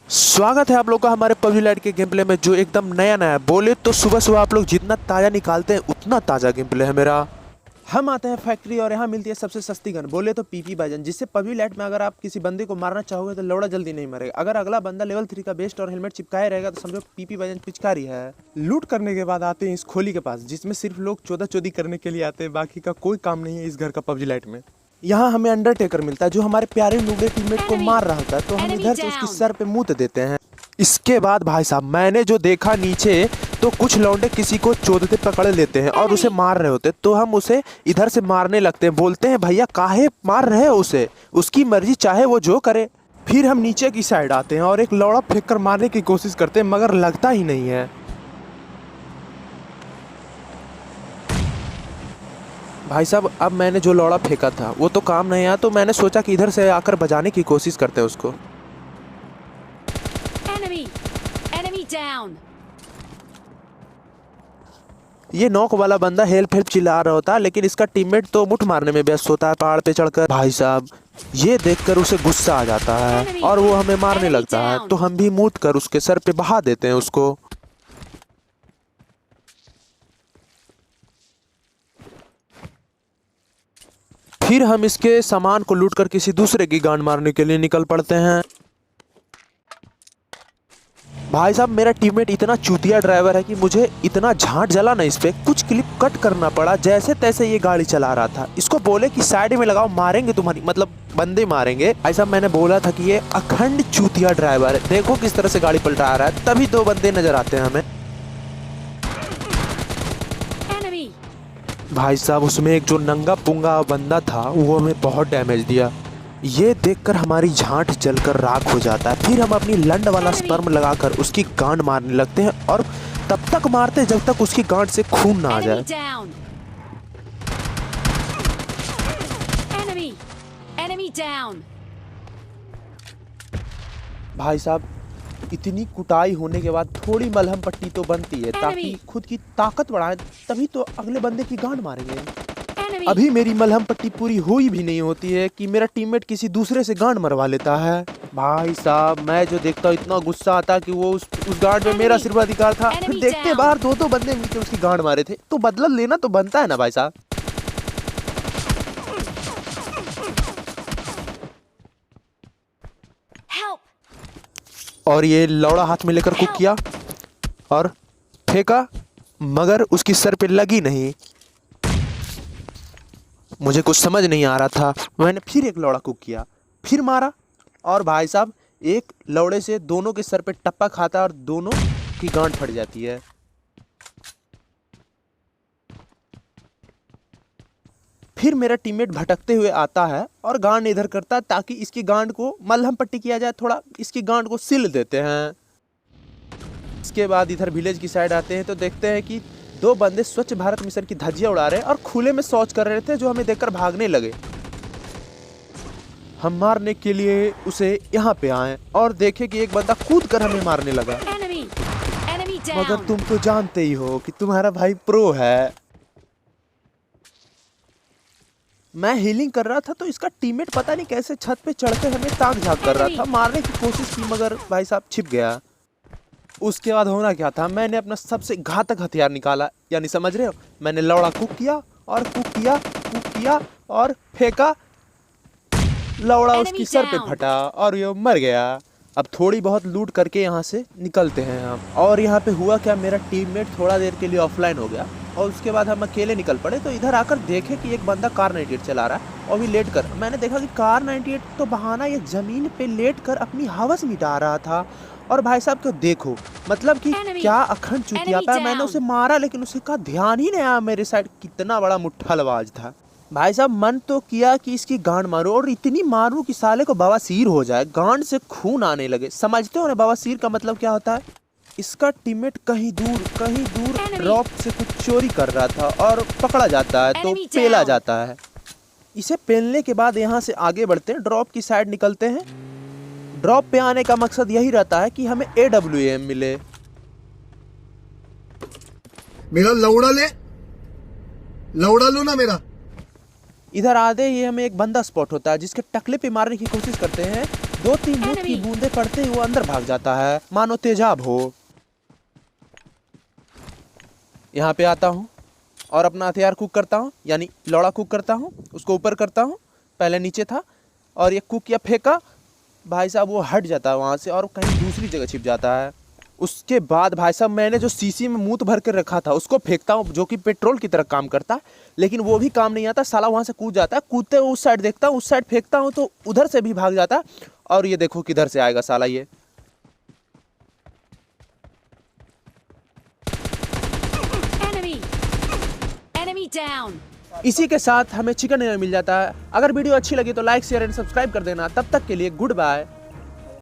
स्वागत है आप लोग का हमारे पबजी लाइट के गेम प्ले में, जो एकदम नया नया है। बोले तो सुबह सुबह आप लोग जितना ताज़ा निकालते हैं उतना ताज़ा गेम प्ले है मेरा। हम आते हैं फैक्ट्री और यहाँ मिलती है सबसे सस्ती गन, बोले तो पीपी बाजन, जिससे पबजी लाइट में अगर आप किसी बंदे को मारना चाहोगे तो लौड़ा जल्दी नहीं मरेगा। अगर अगला बंदा लेवल 3 का बेस्ट और हेलमेट चिपकाए रहेगा तो समझो पीपी बाजन पिचकारी है। लूट करने के बाद आते हैं इस खोली के पास, जिसमें सिर्फ लोग चौदह चौदी करने के लिए आते हैं, बाकी का कोई काम नहीं है इस घर का पबजी लाइट में। यहाँ हमें अंडरटेकर मिलता है जो हमारे प्यारे नूबड़े टीममेट को मार रहा था, तो हम इधर से उसकी सर पे मूत देते हैं। इसके बाद भाई साहब मैंने जो देखा नीचे, तो कुछ लौंडे किसी को चोदते पकड़ लेते हैं और उसे मार रहे होते, तो हम उसे इधर से मारने लगते हैं। बोलते हैं भैया काहे मार रहे हो उसे, उसकी मर्जी, चाहे वो जो करे। फिर हम नीचे की साइड आते हैं और एक लौड़ा फेंक कर मारने की कोशिश करते हैं, मगर लगता ही नहीं है। भाई साहब अब मैंने जो लौड़ा फेंका था वो तो काम नहीं आया, तो मैंने सोचा कि इधर से आकर बजाने की कोशिश करते हैं उसको। Enemy down. ये नॉक वाला बंदा हेल्प हेल्प चिल्ला रहा होता है, लेकिन इसका टीममेट तो मुठ मारने में व्यस्त होता है पहाड़ पे चढ़कर। भाई साहब ये देखकर उसे गुस्सा आ जाता है और वो हमें मारने लगता है, तो हम भी मूत कर उसके सर पे बहा देते हैं उसको। फिर हम इसके सामान को लूट कर किसी दूसरे की गांड मारने के लिए निकल पड़ते हैं। भाई साहब मेरा टीममेट इतना चूतिया ड्राइवर है कि मुझे इतना झांट जला ना, इस पे कुछ क्लिप कट करना पड़ा। जैसे तैसे ये गाड़ी चला रहा था, इसको बोले कि साइड में लगाओ, मारेंगे तुम्हारी, मतलब बंदे मारेंगे। भाई साहब मैंने बोला था कि ये अखंड चूतिया ड्राइवर है, देखो किस तरह से गाड़ी पलटा रहा है। तभी दो बंदे नजर आते हैं हमें। भाई साहब उसमें एक जो नंगा पुंगा बंदा था वो हमें बहुत डैमेज दिया। ये देखकर हमारी झांट जलकर राख हो जाता है। फिर हम अपनी लंड वाला स्पर्म लगाकर उसकी गांड मारने लगते हैं, और तब तक मारते जब तक उसकी गांड से खून ना आ जाए। Enemy down. भाई साहब इतनी कुटाई होने के बाद थोड़ी मलहम पट्टी तो बनती है, ताकि खुद की ताकत बढ़ाए, तभी तो अगले बंदे की गांड मारेंगे। अभी मेरी मलहम पट्टी पूरी हुई भी नहीं होती है कि मेरा टीममेट किसी दूसरे से गांड मरवा लेता है। भाई साहब मैं जो देखता हूँ इतना गुस्सा आता कि वो उस गांड में मेरा सिर्फ अधिकार था। फिर देखते बाहर दो बंदे मिलकर उसकी गांड मारे थे, तो बदला लेना तो बनता है ना भाई साहब। और ये लौड़ा हाथ में लेकर कुक किया और फेंका, मगर उसकी सर पे लगी नहीं। मुझे कुछ समझ नहीं आ रहा था, मैंने फिर एक लौड़ा कुक किया, फिर मारा, और भाई साहब एक लौड़े से दोनों के सर पे टप्पा खाता और दोनों की गांड फट जाती है। फिर मेरा टीममेट भटकते हुए आता है और गांड इधर करता है, ताकि इसकी गांड को मलहम पट्टी किया जाए, थोड़ा इसकी गांड को सिल देते हैं। इसके बाद इधर विलेज की साइड आते हैं, तो देखते हैं कि दो बंदे स्वच्छ भारत मिशन की धज्जियां उड़ा रहे हैं और खुले में शौच कर रहे थे, जो हमें देखकर भागने लगे। हम मारने के लिए उसे यहाँ पे आए और देखे कि एक बंदा कूद कर हमें मारने लगा। मगर तुम तो जानते ही हो कि तुम्हारा भाई प्रो है। मैं हीलिंग कर रहा था, तो इसका टीममेट पता नहीं कैसे छत पे चढ़कर हमें ताक झांक कर रहा था। मारने की कोशिश की, मगर भाई साहब छिप गया। उसके बाद होना क्या था, मैंने अपना सबसे घातक हथियार निकाला, यानी समझ रहे हो, मैंने लौड़ा कुक किया और कुक किया और फेंका। लौड़ा उसकी सर पे फटा और ये मर गया। अब थोड़ी बहुत लूट करके यहाँ से निकलते हैं हम। और यहाँ पे हुआ क्या, मेरा टीममेट थोड़ा देर के लिए ऑफलाइन हो गया और उसके बाद हम अकेले निकल पड़े। तो इधर आकर देखे कि एक बंदा कार 98 चला रहा है और भी लेट कर। मैंने देखा कि कार 98 तो बहाना ये जमीन पे लेट कर अपनी हवस मिटा रहा था। और भाई साहब को देखो, मतलब कि क्या अखंड चुतियापा है। मैंने उसे मारा, लेकिन उसे का ध्यान ही नहीं आया मेरे साइड। कितना बड़ा मुट्ठलबाज था भाई साहब। मन तो किया कि इसकी गांड मारो, और इतनी मारूं कि साले को बवासीर हो जाए, गांड से खून आने लगे। समझते हो ना बवासीर का मतलब क्या होता है। इसका टीममेट कहीं दूर ड्रॉप से कुछ चोरी कर रहा था और पकड़ा जाता है, तो पेला जाता है। इसे पेलने के बाद यहाँ से आगे बढ़ते हैं, ड्रॉप की साइड निकलते हैं। ड्रॉप पे आने का मकसद यही रहता है कि हमें AWM मिले। मेरा लौड़ा लो ना मेरा। इधर आधे ही हमें एक बंदा स्पॉट होता है, जिसके टकले पे मारने की कोशिश करते हैं, 2-3 मूत की Enemy! बूंदे पड़ते ही वो अंदर भाग जाता है, मानो तेजाब हो। यहाँ पे आता हूँ और अपना हथियार कुक करता हूँ, यानी लौड़ा कुक करता हूँ, उसको ऊपर करता हूँ, पहले नीचे था और ये कुक या फेंका, भाई साहब वो हट जाता है वहाँ से और कहीं दूसरी जगह छिप जाता है। उसके बाद भाई साहब मैंने जो सीसी में मूत भर के रखा था उसको फेंकता हूँ, जो कि पेट्रोल की तरह काम करता है, लेकिन वो भी काम नहीं आता, साला वहाँ से कूद जाता है। कूदते हुए उस साइड देखता हूँ, उस साइड फेंकता हूँ तो उधर से भी भाग जाता है और ये देखो किधर से आएगा साला ये। Enemy! Enemy down! इसी के साथ हमें चिकन डिनर मिल जाता है। अगर वीडियो अच्छी लगी तो लाइक शेयर एंड सब्सक्राइब कर देना। तब तक के लिए गुड बाय।